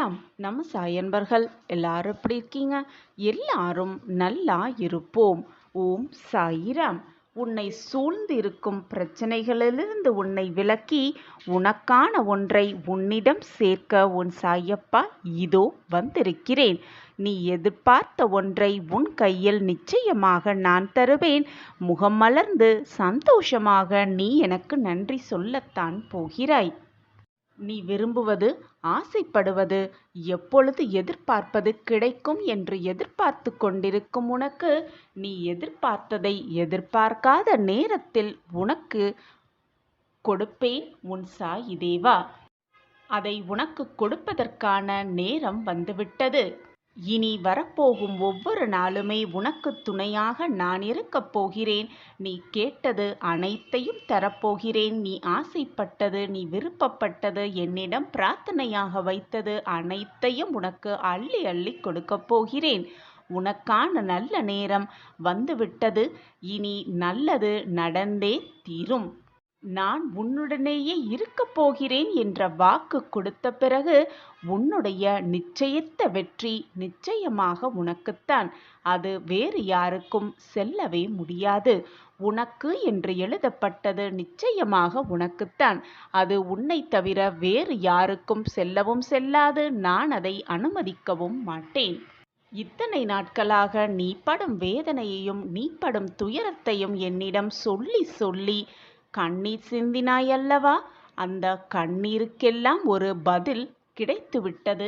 சாயிராம். நம்ம சாயன்பர்கள் எல்லாரும் எப்படி இருக்கீங்க? எல்லாரும் நல்லா இருப்போம். ஓம் சாயிராம். உன்னை சூழ்ந்து இருக்கும் பிரச்சனைகளிலிருந்து உன்னை விலக்கி உனக்கான ஒன்றை உன்னிடம் சேர்க்க உன் சாயப்பா இதோ வந்திருக்கிறேன். நீ எதிர்பார்த்த ஒன்றை உன் கையில் நிச்சயமாக நான் தருவேன். முகம் மலர்ந்து சந்தோஷமாக நீ எனக்கு நன்றி சொல்லத்தான் போகிறாய். நீ விரும்புவது, ஆசைப்படுவது, எப்பொழுது எதிர்பார்ப்பது கிடைக்கும் என்று எதிர்பார்த்து கொண்டிருக்கும் உனக்கு, நீ எதிர்பார்த்ததை எதிர்பார்க்காத நேரத்தில் உனக்கு கொடுப்பேன் உன் சாயி தேவா. அதை உனக்கு கொடுப்பதற்கான நேரம் வந்துவிட்டது. இனி வரப்போகும் ஒவ்வொரு நாளுமே உனக்கு துணையாக நான் இருக்கப் போகிறேன். நீ கேட்டது அனைத்தையும் தரப்போகிறேன். நீ ஆசைப்பட்டது, நீ விருப்பப்பட்டது, என்னிடம் பிரார்த்தனையாக வைத்தது அனைத்தையும் உனக்கு அள்ளி அள்ளி கொடுக்கப் போகிறேன். உனக்கான நல்ல நேரம் வந்துவிட்டது. இனி நல்லது நடந்தே தீரும். நான் உன்னுடனேயே இருக்கப் போகிறேன் என்ற வாக்கு கொடுத்த பிறகு உன்னுடைய நிச்சயித்த வெற்றி நிச்சயமாக உனக்குத்தான். அது வேறு யாருக்கும் செல்லவே முடியாது. உனக்கு என்று எழுதப்பட்டது நிச்சயமாக உனக்குத்தான். அது உன்னை தவிர வேறு யாருக்கும் செல்லவும் செல்லாது. நான் அதை அனுமதிக்கவும் மாட்டேன். இத்தனை நாட்களாக நீ படும் வேதனையையும் நீ படும் துயரத்தையும் என்னிடம் சொல்லி சொல்லி கண்ணீர் சிந்தினாய் அல்லவா? அந்த கண்ணீருக்கெல்லாம் ஒரு பதில் கிடைத்துவிட்டது.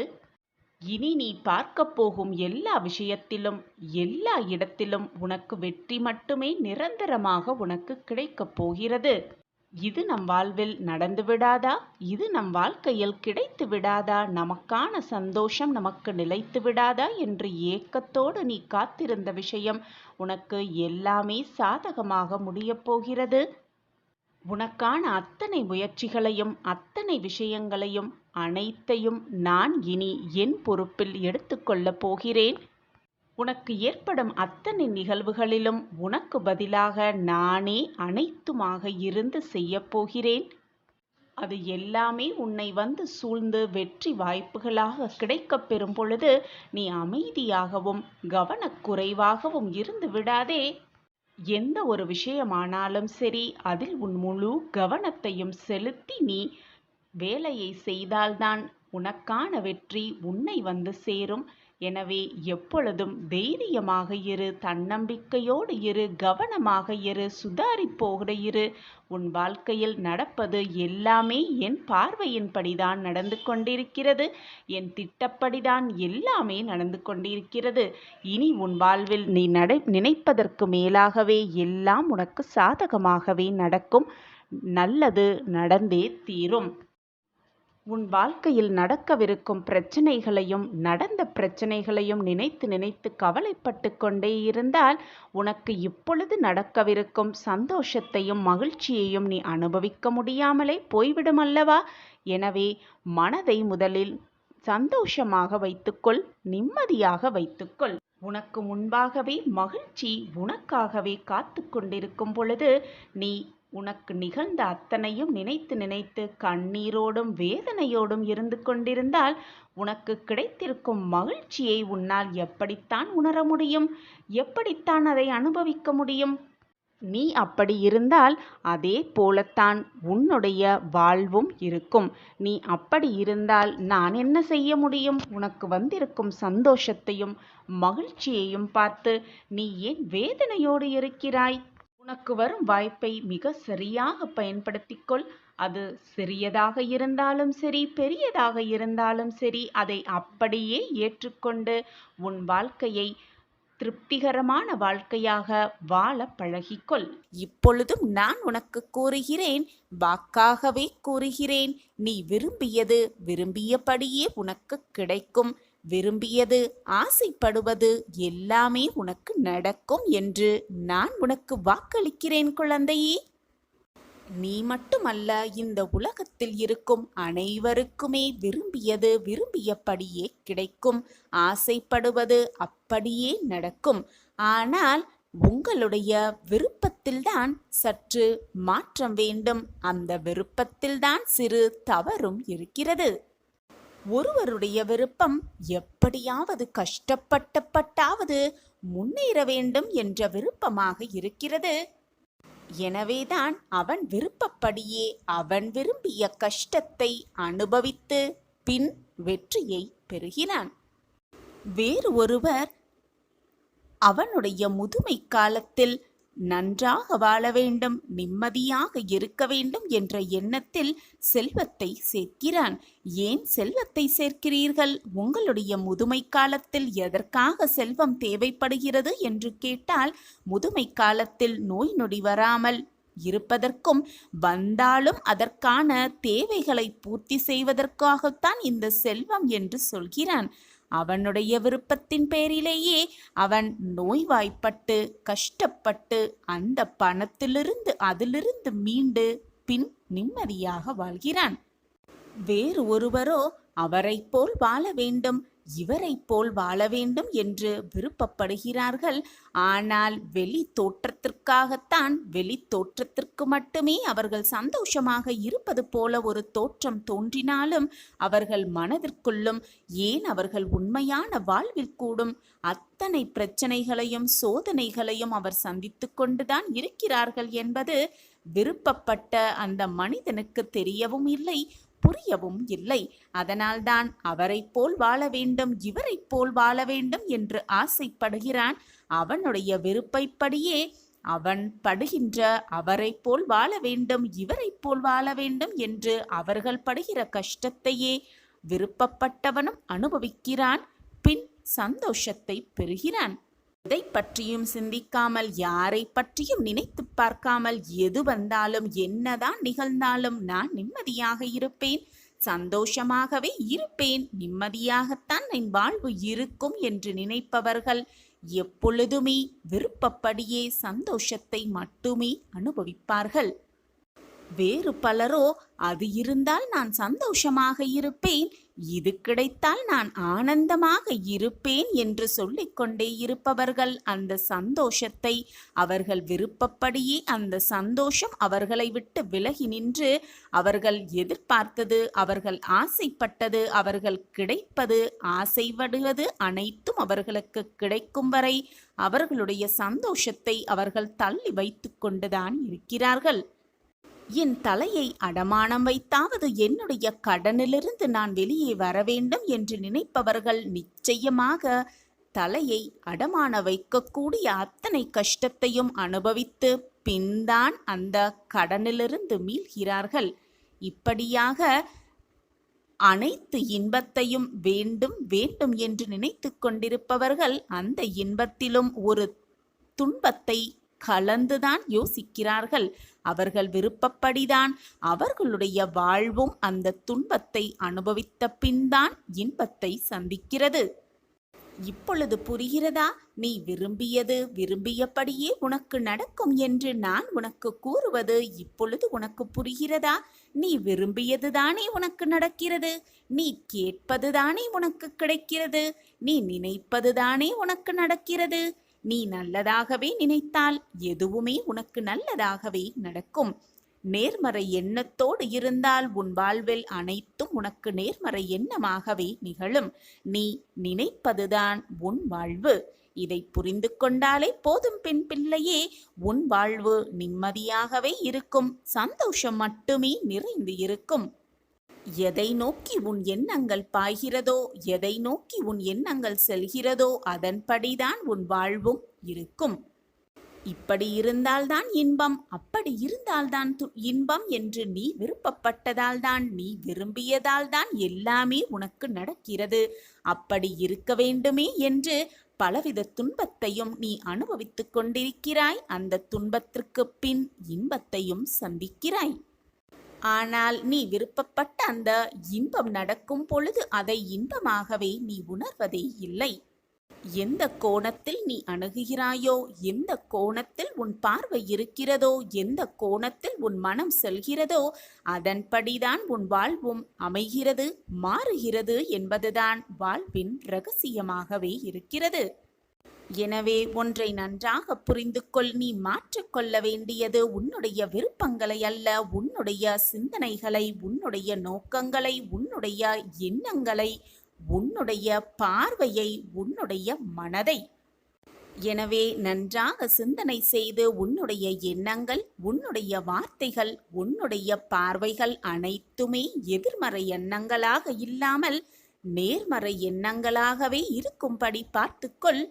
இனி நீ பார்க்க போகும் எல்லா விஷயத்திலும், எல்லா இடத்திலும் உனக்கு வெற்றி மட்டுமே நிரந்தரமாக உனக்கு கிடைக்கப் போகிறது. இது நம் வாழ்வில் நடந்து விடாதா? இது நம் வாழ்க்கையில் கிடைத்து விடாதா? நமக்கான சந்தோஷம் நமக்கு நிலைத்து விடாதா என்று ஏக்கத்தோடு நீ காத்திருந்த விஷயம் உனக்கு எல்லாமே சாதகமாக முடியப் போகிறது. உனக்கான அத்தனை முயற்சிகளையும் அத்தனை விஷயங்களையும் அனைத்தையும் நான் இனி என் பொறுப்பில் எடுத்துக்கொள்ளப் போகிறேன். உனக்கு ஏற்படும் அத்தனை நிகழ்வுகளிலும் உனக்கு பதிலாக நானே அனைத்துமாக இருந்து செய்யப் போகிறேன். அது எல்லாமே உன்னை வந்து சூழ்ந்து வெற்றி வாய்ப்புகளாக கிடைக்கப் பெறும் பொழுது நீ அமைதியாகவும் கவனக்குறைவாகவும் இருந்து விடாதே. எந்த ஒரு விஷயமானாலும் சரி, அதில் உன் முழு கவனத்தையும் செலுத்தி நீ வேலையை செய்தால்தான் உனக்கான வெற்றி உன்னை வந்து சேரும். எனவே எப்பொழுதும் தைரியமாக இரு, தன்னம்பிக்கையோடு இரு, கவனமாக இரு, சுதாரிப்போடு இரு. உன் வாழ்க்கையில் நடப்பது எல்லாமே என் பார்வையின்படிதான் நடந்து கொண்டிருக்கிறது. என் திட்டப்படிதான் எல்லாமே நடந்து கொண்டிருக்கிறது. இனி உன் வாழ்வில் நீ நினைப்பதற்கு மேலாகவே எல்லாம் உனக்கு சாதகமாகவே நடக்கும். நல்லது நடந்தே தீரும். உன் வாழ்க்கையில் நடக்கவிருக்கும் பிரச்சனைகளையும் நடந்த பிரச்சனைகளையும் நினைத்து நினைத்து கவலைப்பட்டு கொண்டே இருந்தால் உனக்கு இப்பொழுது நடக்கவிருக்கும் சந்தோஷத்தையும் மகிழ்ச்சியையும் நீ அனுபவிக்க முடியாமலே போய்விடும் அல்லவா? எனவே மனதை முதலில் சந்தோஷமாக வைத்துக்கொள், நிம்மதியாக வைத்துக்கொள். உனக்கு முன்பாகவே மகிழ்ச்சி உனக்காகவே காத்து கொண்டிருக்கும் பொழுது நீ உனக்கு நிகழ்ந்த அத்தனையும் நினைத்து நினைத்து கண்ணீரோடும் வேதனையோடும் இருந்து கொண்டிருந்தால் உனக்கு கிடைத்திருக்கும் மகிழ்ச்சியை உன்னால் எப்படித்தான் உணர முடியும்? எப்படித்தான் அதை அனுபவிக்க முடியும்? நீ அப்படி இருந்தால் அதே போலத்தான் உன்னுடைய வாழ்வும் இருக்கும். நீ அப்படி இருந்தால் நான் என்ன செய்ய முடியும்? உனக்கு வந்திருக்கும் சந்தோஷத்தையும் மகிழ்ச்சியையும் பார்த்து நீ ஏன் வேதனையோடு இருக்கிறாய்? உனக்கு வரும் வாய்ப்பை மிக சரியாக பயன்படுத்திக்கொள். அது சிறியதாக இருந்தாலும் சரி, பெரியதாக இருந்தாலும் சரி, அதை அப்படியே ஏற்றுக்கொண்டு உன் வாழ்க்கையை திருப்திகரமான வாழ்க்கையாக வாழ பழகிக்கொள். இப்பொழுதும் நான் உனக்கு கூறுகிறேன், வாக்காகவே கூறுகிறேன். நீ விரும்பியது விரும்பியபடியே உனக்கு கிடைக்கும். விரும்பியது, ஆசைப்படுவது எல்லாமே உனக்கு நடக்கும் என்று நான் உனக்கு வாக்களிக்கிறேன் குழந்தையே. நீ மட்டுமல்ல, இந்த உலகத்தில் இருக்கும் அனைவருக்குமே விரும்பியது விரும்பியபடியே கிடைக்கும். ஆசைப்படுவது அப்படியே நடக்கும். ஆனால் உங்களுடைய விருப்பத்தில்தான் சற்று மாற்றம் வேண்டும். அந்த விருப்பத்தில்தான் சிறு தவறும் இருக்கிறது. ஒருவருடைய விருப்பம் எப்படியாவது கஷ்டப்பட்டாவது முன்னேற வேண்டும் என்ற விருப்பமாக இருக்கிறது. எனவேதான் அவன் விருப்பப்படியே அவன் விரும்பிய கஷ்டத்தை அனுபவித்து பின் வெற்றியை பெறுகிறான். வேறு ஒருவர் அவனுடைய முதுமை காலத்தில் நன்றாக வாழ வேண்டும், நிம்மதியாக இருக்க வேண்டும் என்ற எண்ணத்தில் செல்வத்தை சேர்க்கிறான். ஏன் செல்வத்தை சேர்க்கிறீர்கள்? உங்களுடைய முதுமை காலத்தில் எதற்காக செல்வம் தேவைப்படுகிறது என்று கேட்டால், முதுமை காலத்தில் நோய் நொடி வராமல் இருப்பதற்கும் வந்தாலும் அதற்கான தேவைகளை பூர்த்தி செய்வதற்காகத்தான் இந்த செல்வம் என்று சொல்கிறான். அவனுடைய விருப்பத்தின் பேரிலேயே அவன் நோய்வாய்ப்பட்டு கஷ்டப்பட்டு அந்த பணத்திலிருந்து அதிலிருந்து மீண்டு பின் நிம்மதியாக வாழ்கிறான். வேறு ஒருவரோ அவரைப் போல் வாழ வேண்டும், இவரைப் போல் வாழ வேண்டும் என்று விருப்பப்படுகிறார்கள். ஆனால் வெளி தோற்றத்திற்காகத்தான், வெளி தோற்றத்திற்கு மட்டுமே அவர்கள் சந்தோஷமாக இருப்பது போல ஒரு தோற்றம் தோன்றினாலும் அவர்கள் மனதிற்குள்ளும், ஏன் அவர்கள் உண்மையான வாழ்வில் கூடும் அத்தனை பிரச்சனைகளையும் சோதனைகளையும் அவர் சந்தித்து கொண்டுதான் இருக்கிறார்கள் என்பது விருப்பப்பட்ட அந்த மனிதனுக்கு தெரியவும் இல்லை, புரியவும் இல்லை. அதனால்தான் அவரைப் போல் வாழ வேண்டும், இவரைப் போல் வாழ வேண்டும் என்று ஆசைப்படுகிறான். அவனுடைய விருப்பப்படியே அவன் படுகின்ற அவரைப் போல் வாழ வேண்டும், இவரைப் போல் வாழ வேண்டும் என்று அவர்கள் படுகிற கஷ்டத்தையே விருப்பப்பட்டவனும் அனுபவிக்கிறான். பின் சந்தோஷத்தை பெறுகிறான். எதை பற்றியும் சிந்திக்காமல், யாரை பற்றியும் நினைத்து பார்க்காமல், எது வந்தாலும் என்னதான் நிகழ்ந்தாலும் நான் நிம்மதியாக இருப்பேன், சந்தோஷமாகவே இருப்பேன், நிம்மதியாகத்தான் என் வாழ்வு இருக்கும் என்று நினைப்பவர்கள் எப்பொழுதுமே விருப்பப்படியே சந்தோஷத்தை மட்டுமே அனுபவிப்பார்கள். வேறு பலரோ அது இருந்தால் நான் சந்தோஷமாக இருப்பேன், இது கிடைத்தால் நான் ஆனந்தமாக இருப்பேன் என்று சொல்லிக்கொண்டே இருப்பவர்கள் அந்த சந்தோஷத்தை அவர்கள் விருப்பப்படியே அந்த சந்தோஷம் அவர்களை விட்டு விலகி நின்று அவர்கள் எதிர்பார்த்தது, அவர்கள் ஆசைப்பட்டது, அவர்கள் கிடைப்பது, ஆசைப்படுவது அனைத்தும் அவர்களுக்கு கிடைக்கும் வரை அவர்களுடைய சந்தோஷத்தை அவர்கள் தள்ளி வைத்து கொண்டுதான் இருக்கிறார்கள். என் தலையை அடமானம் வைத்தாவது என்னுடைய கடனிலிருந்து நான் வெளியே வர வேண்டும் என்று நினைப்பவர்கள் நிச்சயமாக தலையை அடமான வைக்கக்கூடிய அத்தனை கஷ்டத்தையும் அனுபவித்து பின்தான் அந்த கடனிலிருந்து மீள்கிறார்கள். இப்படியாக அனைத்து இன்பத்தையும் வேண்டும் வேண்டும் என்று நினைத்து கொண்டிருப்பவர்கள் அந்த இன்பத்திலும் ஒரு துன்பத்தை கலந்துதான் யோசிக்கிறார்கள். அவர்கள் விருப்பப்படிதான் அவர்களுடைய வாழ்வும் அந்த துன்பத்தை அனுபவித்த பின்தான் இன்பத்தை சந்திக்கிறது. இப்பொழுது புரிகிறதா? நீ விரும்பியது விரும்பியபடியே உனக்கு நடக்கும் என்று நான் உனக்கு கூறுவது இப்பொழுது உனக்கு புரிகிறதா? நீ விரும்பியதுதானே உனக்கு நடக்கிறது, நீ கேட்பதுதானே உனக்கு கிடைக்கிறது, நீ நினைப்பதுதானே உனக்கு நடக்கிறது. நீ நல்லதாகவே நினைத்தால் எதுவுமே உனக்கு நல்லதாகவே நடக்கும். நேர்மறை எண்ணத்தோடு இருந்தால் உன் வாழ்வில் அனைத்தும் உனக்கு நேர்மறை எண்ணமாகவே நிகழும். நீ நினைப்பதுதான் உன் வாழ்வு. இதை புரிந்து கொண்டாலே போதும் பெண் பிள்ளையே, உன் வாழ்வு நிம்மதியாகவே இருக்கும், சந்தோஷம் மட்டுமே நிறைந்து இருக்கும். எதை நோக்கி உன் எண்ணங்கள் பாய்கிறதோ, எதை நோக்கி உன் எண்ணங்கள் செல்கிறதோ அதன்படிதான் உன் வாழ்வும் இருக்கும். இப்படி இருந்தால்தான் இன்பம், அப்படி இருந்தால்தான் இன்பம் என்று நீ விருப்பப்பட்டதால்தான், நீ விரும்பியதால்தான் எல்லாமே உனக்கு நடக்கிறது. அப்படி இருக்க வேண்டுமே என்று பலவித துன்பத்தையும் நீ அனுபவித்துக் கொண்டிருக்கிறாய். அந்த துன்பத்திற்கு பின் இன்பத்தையும் சந்திக்கிறாய். ஆனால் நீ விருப்பப்பட்ட அந்த இன்பம் நடக்கும் பொழுது அதை இன்பமாகவே நீ உணர்வதே இல்லை. எந்த கோணத்தில் நீ அணுகுகிறாயோ, எந்த கோணத்தில் உன் பார்வை இருக்கிறதோ, எந்த கோணத்தில் உன் மனம் செல்கிறதோ அதன்படிதான் உன் வாழ்வும் அமைகிறது, மாறுகிறது என்பதுதான் வாழ்வின் இரகசியமாகவே இருக்கிறது. எனவே ஒன்றை நன்றாக புரிந்து கொள். நீ மாற்றிக்கொள்ள வேண்டியது உன்னுடைய விருப்பங்களை அல்ல, உன்னுடைய சிந்தனைகளை, உன்னுடைய நோக்கங்களை, உன்னுடைய எண்ணங்களை, உன்னுடைய பார்வையை, உன்னுடைய மனதை. எனவே நன்றாக சிந்தனை செய்து உன்னுடைய எண்ணங்கள், உன்னுடைய வார்த்தைகள், உன்னுடைய பார்வைகள் அனைத்துமே எதிர்மறை எண்ணங்களாக இல்லாமல் நேர்மறை எண்ணங்களாகவே இருக்கும்படி பார்த்துக்கொள்.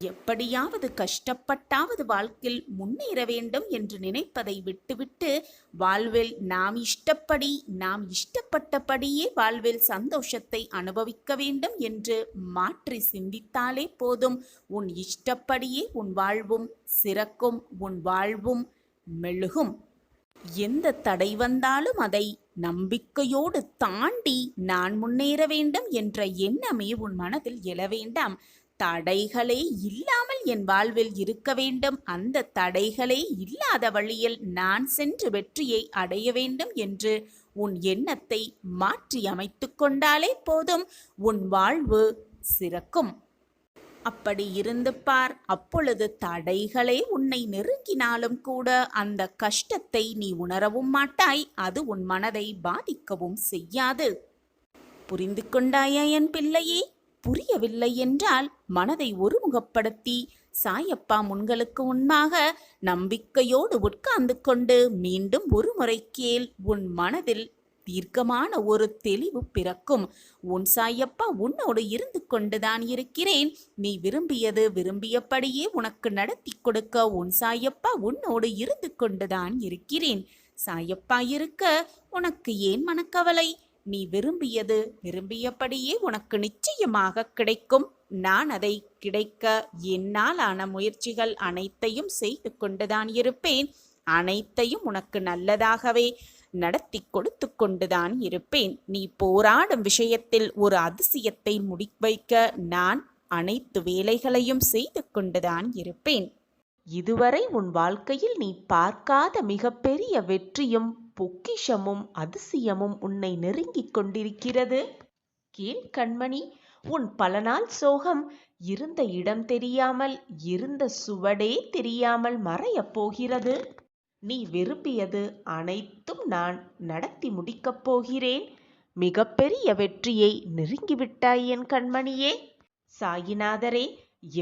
எப்படியாவது கஷ்டப்பட்டாவது வாழ்க்கையில் முன்னேற வேண்டும் என்று நினைப்பதை விட்டுவிட்டு வாழ்வில் நாம் இஷ்டப்பட்டபடியே வாழ்வில் சந்தோஷத்தை அனுபவிக்க வேண்டும் என்று மாற்றி சிந்தித்தாலே போதும். உன் இஷ்டப்படியே உன் வாழ்வும் சிறக்கும், உன் வாழ்வும் மெழுகும். எந்த தடை வந்தாலும் அதை நம்பிக்கையோடு தாண்டி நான் முன்னேற வேண்டும் என்ற எண்ணமே உன் மனதில் எழ வேண்டாம். தடைகளே இல்லாமல் என் வாழ்வில் இருக்க வேண்டும், அந்த தடைகளே இல்லாத வழியில் நான் சென்று வெற்றியை அடைய வேண்டும் என்று உன் எண்ணத்தை மாற்றி அமைத்து கொண்டாலே போதும், உன் வாழ்வு சிறக்கும். அப்படி இருந்து பார். அப்பொழுது தடைகளே உன்னை நெருங்கினாலும் கூட அந்த கஷ்டத்தை நீ உணரவும் மாட்டாய், அது உன் மனதை பாதிக்கவும் செய்யாது. புரிந்து கொண்டாயா என் பிள்ளையே? புரியவில்லை என்றால் மனதை ஒருமுகப்படுத்தி சாயப்பா முன்களுக்கு முன்பாக நம்பிக்கையோடு உட்கார்ந்து கொண்டு மீண்டும் ஒரு முறை கேள். உன் மனதில் தீர்க்கமான ஒரு தெளிவு பிறக்கும். உன் சாயப்பா உன்னோடு இருந்து கொண்டுதான் இருக்கிறேன். நீ விரும்பியது விரும்பியபடியே உனக்கு நடத்தி கொடுக்க உன் சாயப்பா உன்னோடு இருந்து கொண்டுதான் இருக்கிறேன். சாயப்பா இருக்க உனக்கு ஏன் மனக்கவலை? நீ விரும்பியது விரும்பியபடியே உனக்கு நிச்சயமாக கிடைக்கும். நான் அதை கிடைக்க என்னால் ஆன முயற்சிகள் அனைத்தையும் செய்து கொண்டுதான் இருப்பேன். அனைத்தையும் உனக்கு நல்லதாகவே நடத்தி கொடுத்து கொண்டுதான் இருப்பேன். நீ போராடும் விஷயத்தில் ஒரு அதிசயத்தை முடிவைக்க நான் அனைத்து வேலைகளையும் செய்து கொண்டுதான் இருப்பேன். இதுவரை உன் வாழ்க்கையில் நீ பார்க்காத மிகப்பெரிய வெற்றியும் பொக்கிஷமும் அதிசயமும் உன்னை நெருங்கிக் கொண்டிருக்கிறது. கேள் கண்மணி, உன் பல நாள் சோகம் இருந்த இடம் தெரியாமல், இருந்த சுவடே தெரியாமல் மறையப் போகிறது. நீ விரும்பியது அனைத்தும் நான் நடத்தி முடிக்கப் போகிறேன். மிகப்பெரிய வெற்றியை நெருங்கிவிட்டாய் என் கண்மணியே. சாயிநாதரே,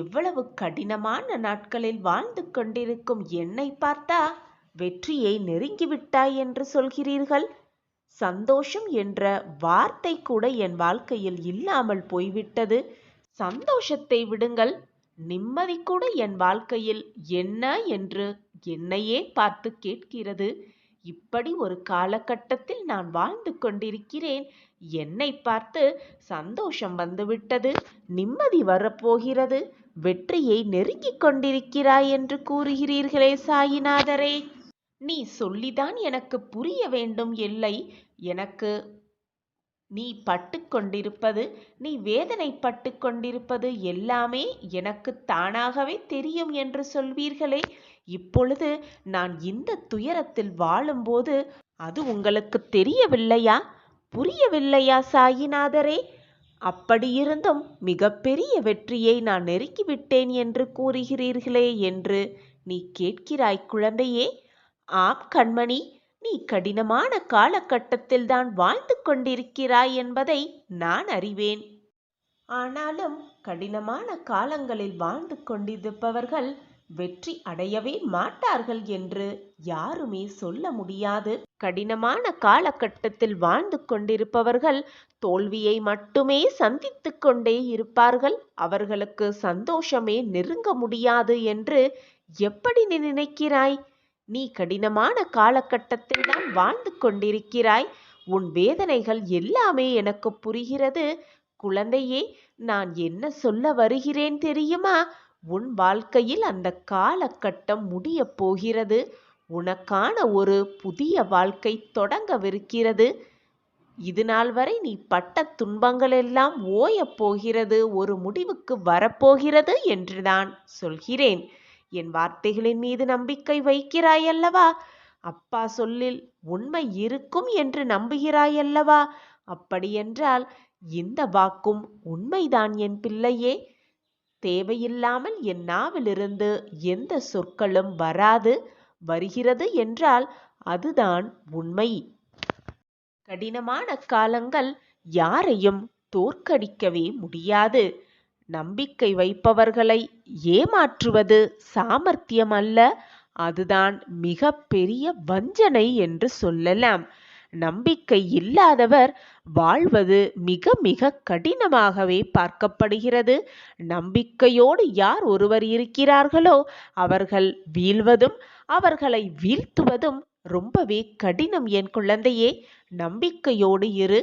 எவ்வளவு கடினமான நாட்களில் வாழ்ந்து கொண்டிருக்கும் என்னை பார்த்தா வெற்றியை நெருங்கிவிட்டாய் என்று சொல்கிறீர்கள். சந்தோஷம் என்ற வார்த்தை கூட என் வாழ்க்கையில் இல்லாமல் போய்விட்டது. சந்தோஷத்தை விடுங்கள், நிம்மதி கூட என் வாழ்க்கையில் என்ன என்று என்னையே பார்த்து கேட்கிறது. இப்படி ஒரு காலகட்டத்தில் நான் வாழ்ந்து கொண்டிருக்கிறேன். என்னை பார்த்து சந்தோஷம் வந்துவிட்டது, நிம்மதி வரப்போகிறது, வெற்றியை நெருங்கிக் கொண்டிருக்கிறாய் என்று கூறுகிறீர்களே சாயிநாதரே. நீ சொல்லிதான் எனக்கு புரிய வேண்டும். இல்லை, எனக்கு நீ பட்டு கொண்டிருப்பது, நீ வேதனைப்பட்டு கொண்டிருப்பது எல்லாமே எனக்கு தானாகவே தெரியும் என்று சொல்வீர்களே. இப்பொழுது நான் இந்த துயரத்தில் வாழும்போது அது உங்களுக்கு தெரியவில்லையா? புரியவில்லையா சாயிநாதரே? அப்படியிருந்தும் மிகப்பெரிய வெற்றியை நான் நெருங்கிவிட்டேன் என்று கூறுகிறீர்களே என்று நீ கேட்கிறாய் குழந்தையே. ஆம் கண்மணி, நீ கடினமான காலகட்டத்தில் தான் வாழ்ந்து கொண்டிருக்கிறாய் என்பதை நான் அறிவேன். ஆனாலும் கடினமான காலங்களில் வாழ்ந்து கொண்டிருப்பவர்கள் வெற்றி அடையவே மாட்டார்கள் என்று யாருமே சொல்ல முடியாது. கடினமான காலகட்டத்தில் வாழ்ந்து கொண்டிருப்பவர்கள் தோல்வியை மட்டுமே சந்தித்து கொண்டே இருப்பார்கள். அவர்களுக்கு சந்தோஷமே நெருங்க முடியாது என்று எப்படி நீ நினைக்கிறாய்? நீ கடினமான காலகட்டத்தில் தான் வாழ்ந்து கொண்டிருக்கிறாய். உன் வேதனைகள் எல்லாமே எனக்கு புரிகிறது. குழந்தையே, நான் என்ன சொல்ல வருகிறேன் தெரியுமா? உன் வாழ்க்கையில் அந்த காலகட்டம் முடிய போகிறது. உனக்கான ஒரு புதிய வாழ்க்கை தொடங்கவிருக்கிறது. இதுநாள் வரை நீ பட்ட துன்பங்கள் எல்லாம் ஓயப் போகிறது, ஒரு முடிவுக்கு வரப்போகிறது என்று நான் சொல்கிறேன். என் வார்த்தைகளின் மீது நம்பிக்கை வைக்கிறாயல்லவா? அப்பா சொல்லில் உண்மை இருக்கும் என்று தேவையில்லாமல் என் நாவிலிருந்து எந்த சொற்களும் வராது. வருகிறது என்றால் அதுதான் உண்மை. கடினமான காலங்கள் யாரையும் தோற்கடிக்கவே முடியாது. நம்பிக்கை வைப்பவர்களை ஏமாற்றுவது சாமர்த்தியம் அல்ல, அதுதான் மிக பெரிய வஞ்சனை என்று சொல்லலாம். நம்பிக்கை இல்லாதவர் வாழ்வது மிக மிக கடினமாகவே பார்க்கப்படுகிறது. நம்பிக்கையோடு யார் ஒருவர் இருக்கிறார்களோ அவர்கள் வீழ்வதும் அவர்களை வீழ்த்துவதும் ரொம்பவே கடினம். என் குழந்தையே, நம்பிக்கையோடு இரு.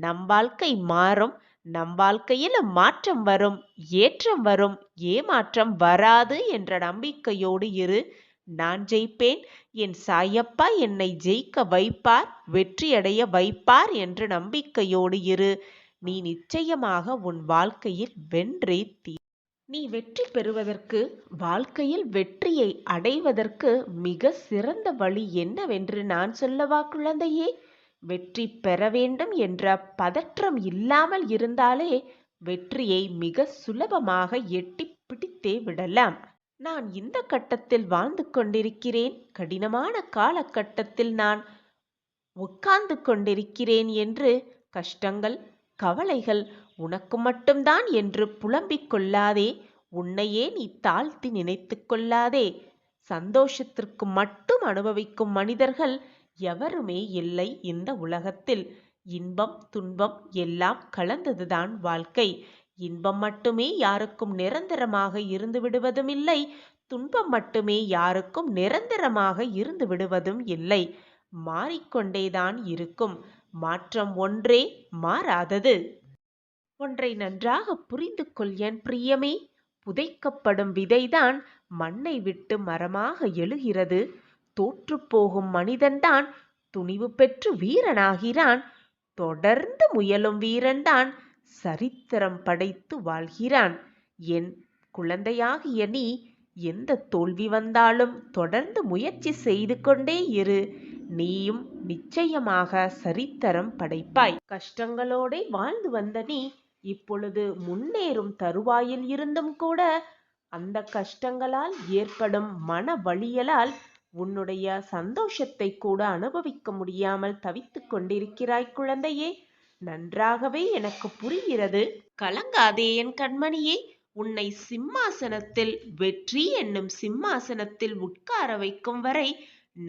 நம் வாழ்க்கை மாறும். நம் வாழ்க்கையில மாற்றம் வரும், ஏற்றம் வரும், ஏமாற்றம் வராது என்ற நம்பிக்கையோடு இரு. நான் ஜெயிப்பேன், என் சாயப்பா என்னை ஜெயிக்க வைப்பார், வெற்றியடைய வைப்பார் என்ற நம்பிக்கையோடு இரு. நீ நிச்சயமாக உன் வாழ்க்கையில் வென்றே தீ. நீ வெற்றி பெறுவதற்கு, வாழ்க்கையில் வெற்றியை அடைவதற்கு மிக சிறந்த வழி என்னவென்று நான் சொல்லவா குழந்தையே? வெற்றி பெற வேண்டும் என்ற பதற்றம் இல்லாமல் இருந்தாலே வெற்றியை மிக சுலபமாக எட்டி பிடித்தே விடலாம். நான் இந்த கட்டத்தில் வாழ்ந்து கொண்டிருக்கிறேன், கடினமான காலகட்டத்தில் நான் உட்கார்ந்து கொண்டிருக்கிறேன் என்று கஷ்டங்கள், கவலைகள் உனக்கு மட்டும்தான் என்று புலம்பிக் கொள்ளாதே. உன்னையே நீ தாழ்த்தி நினைத்து கொள்ளாதே. சந்தோஷத்திற்கு மட்டும் அனுபவிக்கும் மனிதர்கள் எவருமே இல்லை இந்த உலகத்தில். இன்பம் துன்பம் எல்லாம் கலந்ததுதான் வாழ்க்கை. இன்பம் மட்டுமே யாருக்கும் நிரந்தரமாக இருந்து விடுவதும் இல்லை, துன்பம் மட்டுமே யாருக்கும் நிரந்தரமாக இருந்து விடுவதும் இல்லை. மாறிக்கொண்டேதான் இருக்கும். மாற்றம் ஒன்றே மாறாதது. ஒன்றை நன்றாக புரிந்து கொள் என் பிரியமே. புதைக்கப்படும் விதைதான் மண்ணை விட்டு மரமாக எழுகிறது. தோற்றுப்போகும் மனிதன்தான் துணிவு பெற்று வீரனாகிறான். தொடர்ந்து முயலும் வீரன்தான் சரித்திரம் படைத்து வாழ்கிறான். என் குழந்தையாகிய நீ எந்த தோல்வி வந்தாலும் தொடர்ந்து முயற்சி செய்து கொண்டே இரு. நீயும் நிச்சயமாக சரித்திரம் படைப்பாய். கஷ்டங்களோட வாழ்ந்து வந்த நீ இப்பொழுது முன்னேறும் தருவாயில் இருந்தும் கூட அந்த கஷ்டங்களால் ஏற்படும் மன வலியலால் உன்னுடைய சந்தோஷத்தை கூட அனுபவிக்க முடியாமல் தவித்துக் கொண்டிருக்கிறாய் குழந்தையே. நன்றாகவே எனக்கு புரிகிறது. கலங்காதே என் கண்மணியே. உன்னை சிம்மாசனத்தில், வெற்றி என்னும் சிம்மாசனத்தில் உட்கார வைக்கும் வரை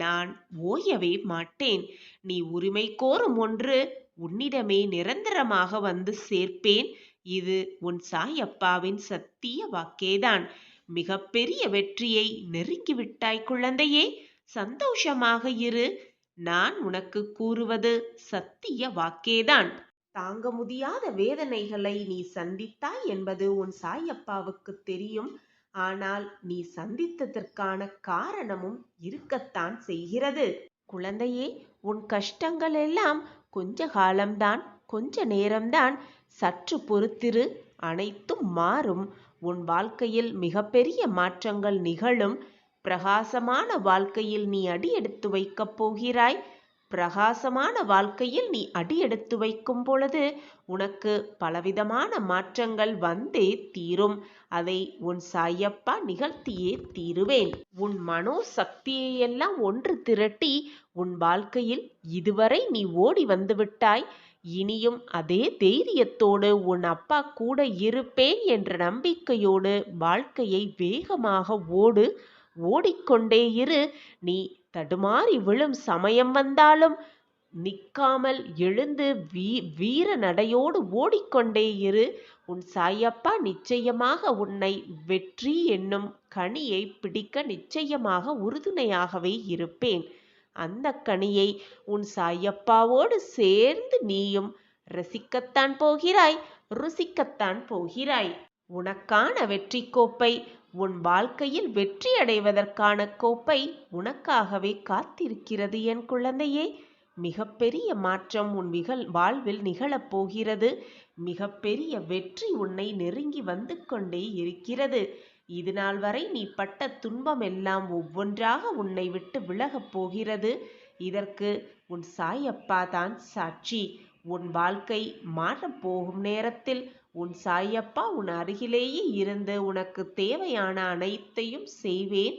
நான் ஓயவே மாட்டேன். நீ உரிமை கோரும் ஒன்று உன்னிடமே நிரந்தரமாக வந்து சேர்ப்பேன். இது உன் சாயப்பாவின் சத்திய வாக்கேதான். மிக பெரிய வெற்றியை நெருங்கிவிட்டாய் குழந்தையே. சந்தோஷமாக இரு. நான் உனக்கு கூறுவது சத்திய வாக்கேதான். தாங்க முடியாத வேதனைகளை நீ சந்தித்தாய் என்பது உன் சாயப்பாவுக்கு தெரியும். ஆனால் நீ சந்தித்ததற்கான காரணமும் இருக்கத்தான் செய்கிறது. குழந்தையே, உன் கஷ்டங்கள் எல்லாம் கொஞ்ச காலம்தான், கொஞ்ச நேரம்தான். சற்று பொறுத்திரு, அனைத்தும் மாறும். உன் வாழ்க்கையில் மிகப்பெரிய மாற்றங்கள் நிகழும். பிரகாசமான வாழ்க்கையில் நீ அடியெடுத்து வைக்கப் போகிறாய். பிரகாசமான வாழ்க்கையில் நீ அடியெடுத்து வைக்கும் பொழுது உனக்கு பலவிதமான மாற்றங்கள் வந்தே தீரும். அதை உன் சாயப்பா நிகழ்த்தியே தீருவேன். உன் மனோ சக்தியையெல்லாம் ஒன்று திரட்டி உன் வாழ்க்கையில் இதுவரை நீ ஓடி வந்து விட்டாய். இனியும் அதே தைரியத்தோடு உன் அப்பா கூட இருப்பேன் என்ற நம்பிக்கையோடு வாழ்க்கையை வேகமாக ஓடிக்கொண்டே இரு. நீ தடுமாறி விழும் சமயம் வந்தாலும் நிற்காமல் எழுந்து வீர நடையோடு ஓடிக்கொண்டே இரு. உன் சாயப்பா நிச்சயமாக உன்னை வெற்றி என்னும் கனியை பிடிக்க நிச்சயமாக உறுதுணையாகவே இருப்பேன். அந்த கனியை உன் சாயப்பாவோடு சேர்ந்து நீயும் ரசிக்கத்தான் போகிறாய், ருசிக்கத்தான் போகிறாய். உனக்கான வெற்றி கோப்பை, உன் வாழ்க்கையில் வெற்றி அடைவதற்கான கோப்பை உனக்காகவே காத்திருக்கிறது என் குழந்தையே. மிகப்பெரிய மாற்றம் உன் வாழ்வில் நிகழப்போகிறது. மிகப்பெரிய வெற்றி உன்னை நெருங்கி வந்து கொண்டே இருக்கிறது. இது நாள் வரை நீ பட்ட துன்பம் எல்லாம் ஒவ்வொன்றாக உன்னை விட்டு விலகப் போகிறது. இதற்கு உன் சாயப்பா தான் சாட்சி. உன் வாழ்க்கை மாறப்போகும் நேரத்தில் உன் சாயப்பா உன் அருகிலேயே இருந்து உனக்கு தேவையான அனைத்தையும் செய்வேன்.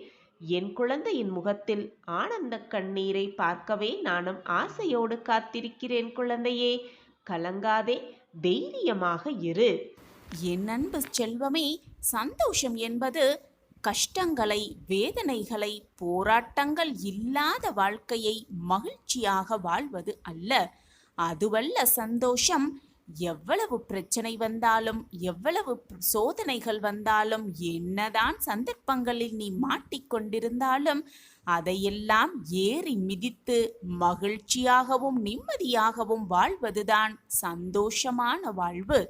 என் குழந்தையின் முகத்தில் ஆனந்த கண்ணீரை பார்க்கவே நானும் ஆசையோடு காத்திருக்கிறேன் குழந்தையே. கலங்காதே, தைரியமாக இரு. என் அன்பு செல்வமே, சந்தோஷம் என்பது கஷ்டங்களை, வேதனைகளை, போராட்டங்கள் இல்லாத வாழ்க்கையை மகிழ்ச்சியாக வாழ்வது அல்ல. அதுவல்ல சந்தோஷம். எவ்வளவு பிரச்சனை வந்தாலும், எவ்வளவு சோதனைகள் வந்தாலும், என்னதான் சந்தர்ப்பங்களில் நீ மாட்டிக்கொண்டிருந்தாலும் அதையெல்லாம் ஏறி மிதித்து மகிழ்ச்சியாகவும் நிம்மதியாகவும் வாழ்வதுதான் சந்தோஷமான வாழ்வு.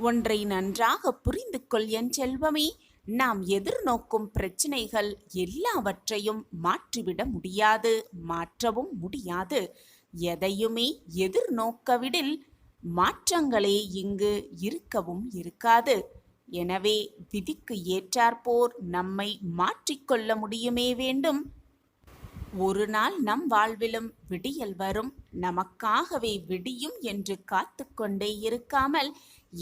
ஒன்றை நன்றாக புரிந்து கொள் என் செல்வமே, நாம் எதிர்நோக்கும் பிரச்சனைகள் எல்லாவற்றையும் மாற்றிவிட முடியாது, மாற்றவும் முடியாது. எதையுமே எதிர்நோக்கவிடில் மாற்றங்களே இங்கு இருக்கவும் இருக்காது. எனவே விதிக்கு ஏற்றாற்போர் நம்மை மாற்றிக்கொள்ள முடியுமே வேண்டும். ஒரு நாள் நம் வாழ்விலும் விடியல் வரும். நமக்காகவே விடியும் என்று காத்து கொண்டே இருக்காமல்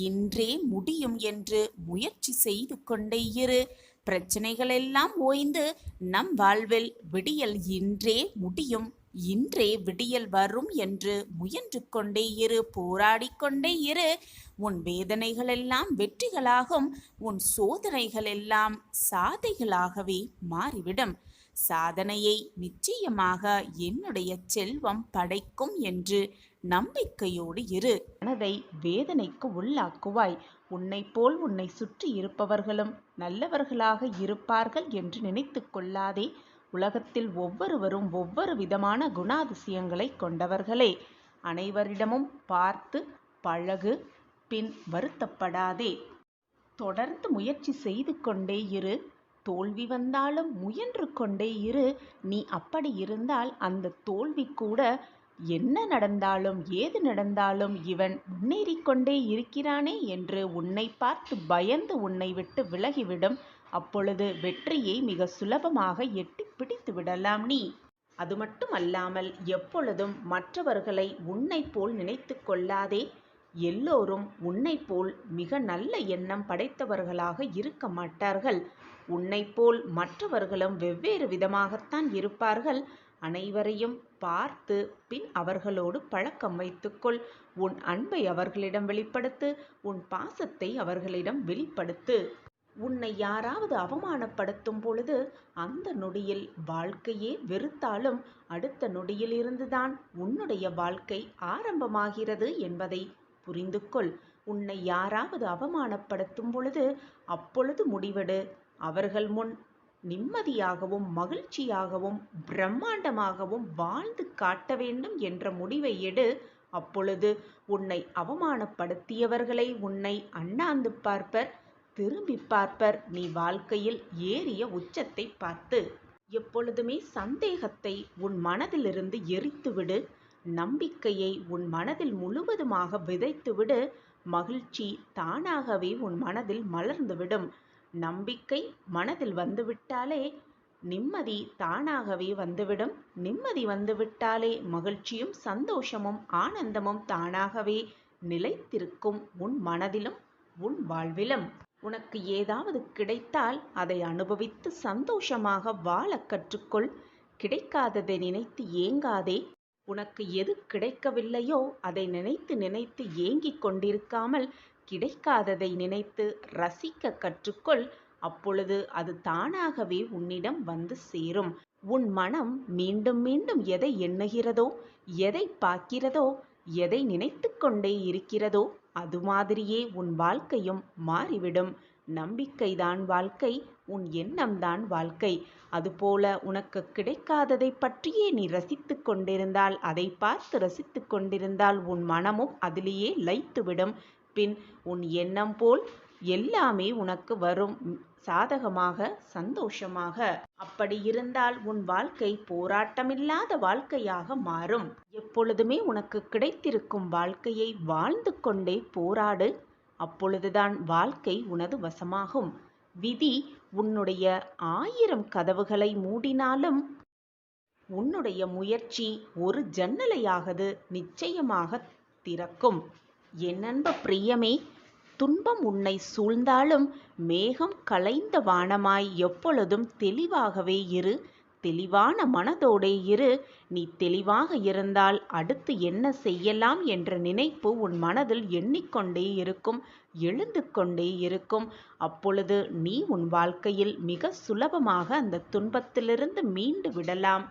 இன்றே முடியும் என்று முயற்சி செய்து கொண்டே இரு. பிரச்சனைகளெல்லாம் ஓய்ந்து நம் வாழ்வில் விடியல் இன்றே முடியும், இன்றே விடியல் வரும் என்று முயன்று கொண்டே இரு, போராடிக்கொண்டே இரு. உன் வேதனைகளெல்லாம் வெற்றிகளாகும், உன் சோதனைகளெல்லாம் சாதைகளாகவே மாறிவிடும். சாதனையை நிச்சயமாக என்னுடைய செல்வம் படைக்கும் என்று நம்பிக்கையோடு இரு. மனதை வேதனைக்கு உள்ளாக்குவாய். உன்னை போல் உன்னை சுற்றி இருப்பவர்களும் நல்லவர்களாக இருப்பார்கள் என்று நினைத்து கொள்ளாதே. உலகத்தில் ஒவ்வொருவரும் ஒவ்வொரு விதமான குணாதிசயங்களை கொண்டவர்களே. அனைவரிடமும் பார்த்து பழகு, பின் வருத்தப்படாதே. தொடர்ந்து முயற்சி செய்து கொண்டே இரு. தோல்வி வந்தாலும் முயன்று கொண்டே இரு. நீ அப்படி இருந்தால் அந்த தோல்வி கூட என்ன நடந்தாலும் ஏது நடந்தாலும் இவன் முன்னேறிக்கொண்டே இருக்கிறானே என்று உன்னை பார்த்து பயந்து உன்னை விட்டு விலகிவிடும். அப்பொழுது வெற்றியை மிக சுலபமாக எட்டி பிடித்து விடலாம் நீ. அது மட்டுமல்லாமல் எப்பொழுதும் மற்றவர்களை உன்னை போல் நினைத்து கொள்ளாதே. எல்லோரும் உன்னை போல் மிக நல்ல எண்ணம் படைத்தவர்களாக இருக்க மாட்டார்கள். உன்னை போல் மற்றவர்களும் வெவ்வேறு விதமாகத்தான் இருப்பார்கள். அனைவரையும் பார்த்து பின் அவர்களோடு பழக்கம் வைத்துக்கொள். உன் அன்பை அவர்களிடம் வெளிப்படுத்து, உன் பாசத்தை அவர்களிடம் வெளிப்படுத்து. உன்னை யாராவது அவமானப்படுத்தும் பொழுது அந்த நொடியில் வாழ்க்கையே வெறுத்தாலும் அடுத்த நொடியில் இருந்துதான் உன்னுடைய வாழ்க்கை ஆரம்பமாகிறது என்பதை புரிந்து கொள். உன்னை யாராவது அவமானப்படுத்தும் பொழுது அப்பொழுது முடிவெடு. அவர்கள் முன் நிம்மதியாகவும் மகிழ்ச்சியாகவும் பிரம்மாண்டமாகவும் வாழ்ந்து காட்ட வேண்டும் என்ற முடிவை எடு. அப்பொழுது உன்னை அவமானப்படுத்தியவர்களை உன்னை அண்ணாந்து பார்ப்பர், திரும்பி பார்ப்பர். நீ வாழ்க்கையில் ஏறிய உச்சத்தை பார்த்து. எப்பொழுதுமே சந்தேகத்தை உன் மனதிலிருந்து எரித்துவிடு. நம்பிக்கையை உன் மனதில் முழுவதுமாக விதைத்துவிடு. மகிழ்ச்சி தானாகவே உன் மனதில் மலர்ந்துவிடும். நம்பிக்கை மனதில் வந்துவிட்டாலே நிம்மதி தானாகவே வந்துவிடும். நிம்மதி வந்துவிட்டாலே மகிழ்ச்சியும் சந்தோஷமும் ஆனந்தமும் தானாகவே நிலைத்திருக்கும் உன் மனதிலும் உன் வாழ்விலும். உனக்கு ஏதாவது கிடைத்தால் அதை அனுபவித்து சந்தோஷமாக வாழ கற்றுக்கொள். கிடைக்காததை நினைத்து ஏங்காதே. உனக்கு எது கிடைக்கவில்லையோ அதை நினைத்து நினைத்து ஏங்கிக் கொண்டிருக்காமல் கிடைக்காததை நினைத்து ரசிக்க கற்றுக்கொள். அப்பொழுது அது தானாகவே உன்னிடம் வந்து சேரும். உன் மனம் மீண்டும் மீண்டும் எதை எண்ணுகிறதோ, எதை பார்க்கிறதோ, எதை நினைத்து கொண்டே இருக்கிறதோ அது மாதிரியே உன் வாழ்க்கையும் மாறிவிடும். நம்பிக்கைதான் வாழ்க்கை, உன் எண்ணம்தான் வாழ்க்கை. அதுபோல உனக்கு கிடைக்காததை பற்றியே நீ ரசித்து கொண்டிருந்தால், அதை பார்த்து ரசித்து கொண்டிருந்தால் உன் மனமும் அதிலேயே லயித்துவிடும். பின் உன் எண்ணம் போல் எல்லாமே உனக்கு வரும், சாதகமாக சந்தோஷமாக. அப்படி இருந்தால் உன் வாழ்க்கை போராட்டமில்லாத வாழ்க்கையாக மாறும். எப்பொழுதுமே உனக்கு கிடைத்திருக்கும் வாழ்க்கையை வாழ்ந்து கொண்டே போராடு. அப்பொழுதுதான் வாழ்க்கை உனது வசமாகும். விதி உன்னுடைய 1000 கதவுகளை மூடினாலும் உன்னுடைய முயற்சி ஒரு ஜன்னலையாவது நிச்சயமாக திறக்கும். என் அன்பு பிரியமே, துன்பம் உன்னை சூழ்ந்தாலும் மேகம் கலைந்த வானமாய் எப்பொழுதும் தெளிவாகவே இரு. தெளிவான மனதோடே இரு. நீ தெளிவாக இருந்தால் அடுத்து என்ன செய்யலாம் என்ற நினைப்பு உன் மனதில் எண்ணிக்கொண்டே இருக்கும், எழுந்து கொண்டே இருக்கும். அப்பொழுது நீ உன் வாழ்க்கையில் மிக சுலபமாக அந்த துன்பத்திலிருந்து மீண்டு விடலாம்.